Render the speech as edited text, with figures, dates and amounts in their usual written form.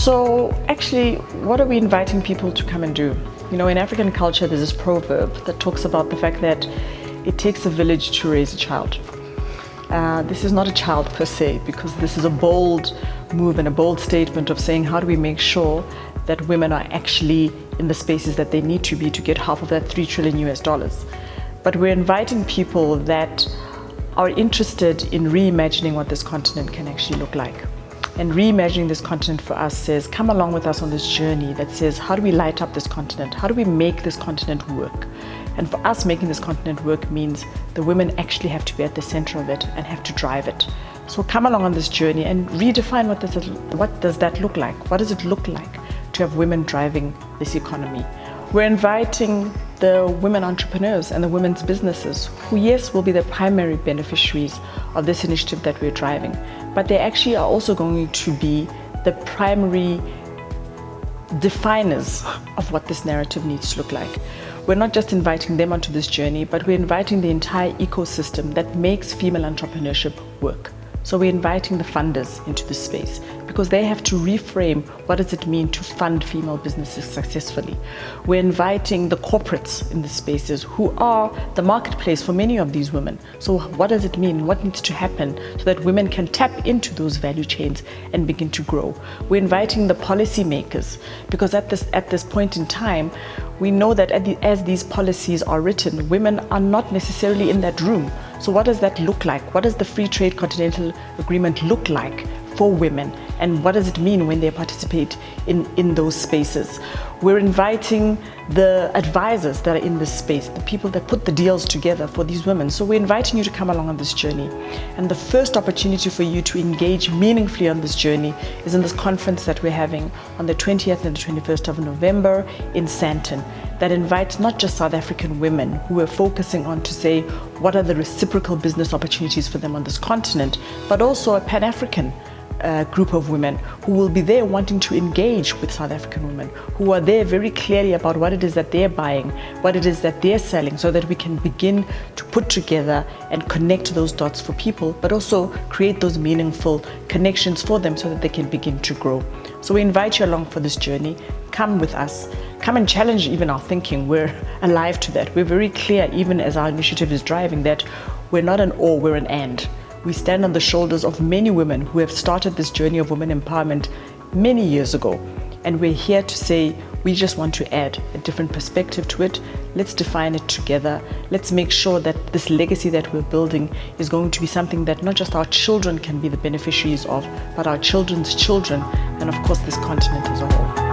So actually, what are we inviting people to come and do? You know, in African culture, there's this proverb that talks about the fact that it takes a village to raise a child. This is not a child per se, because this is a bold move and a bold statement of saying, how do we make sure that women are actually in the spaces that they need to be to get half of that $3 trillion US. But we're inviting people that are interested in reimagining what this continent can actually look like. And reimagining this continent for us says, come along with us on this journey that says, how do we light up this continent? How do we make this continent work? And for us, making this continent work means the women actually have to be at the center of it and have to drive it. So come along on this journey and redefine what does that look like? What does it look like to have women driving this economy? We're inviting the women entrepreneurs and the women's businesses who, yes, will be the primary beneficiaries of this initiative that we're driving, but they actually are also going to be the primary definers of what this narrative needs to look like. We're not just inviting them onto this journey, but we're inviting the entire ecosystem that makes female entrepreneurship work. So we're inviting the funders into this space because they have to reframe what does it mean to fund female businesses successfully. We're inviting the corporates in the spaces who are the marketplace for many of these women. So what does it mean? What needs to happen so that women can tap into those value chains and begin to grow? We're inviting the policymakers because at this point in time, we know that as these policies are written, women are not necessarily in that room. So what does that look like? What does the Free Trade Continental Agreement look like for women? And what does it mean when they participate in those spaces? We're inviting the advisors that are in this space, the people that put the deals together for these women. So we're inviting you to come along on this journey. And the first opportunity for you to engage meaningfully on this journey is in this conference that we're having on the 20th and the 21st of November in Sandton, that invites not just South African women who are focusing on to say what are the reciprocal business opportunities for them on this continent, but also a Pan-African group of women who will be there wanting to engage with South African women, who are there very clearly about what it is that they're buying, what it is that they're selling, so that we can begin to put together and connect those dots for people, but also create those meaningful connections for them so that they can begin to grow. So we invite you along for this journey. Come with us. Come and challenge even our thinking. We're alive to that. We're very clear, even as our initiative is driving, that we're not an or, we're an and. We stand on the shoulders of many women who have started this journey of women empowerment many years ago. And we're here to say, we just want to add a different perspective to it. Let's define it together. Let's make sure that this legacy that we're building is going to be something that not just our children can be the beneficiaries of, but our children's children, and of course this continent as a whole.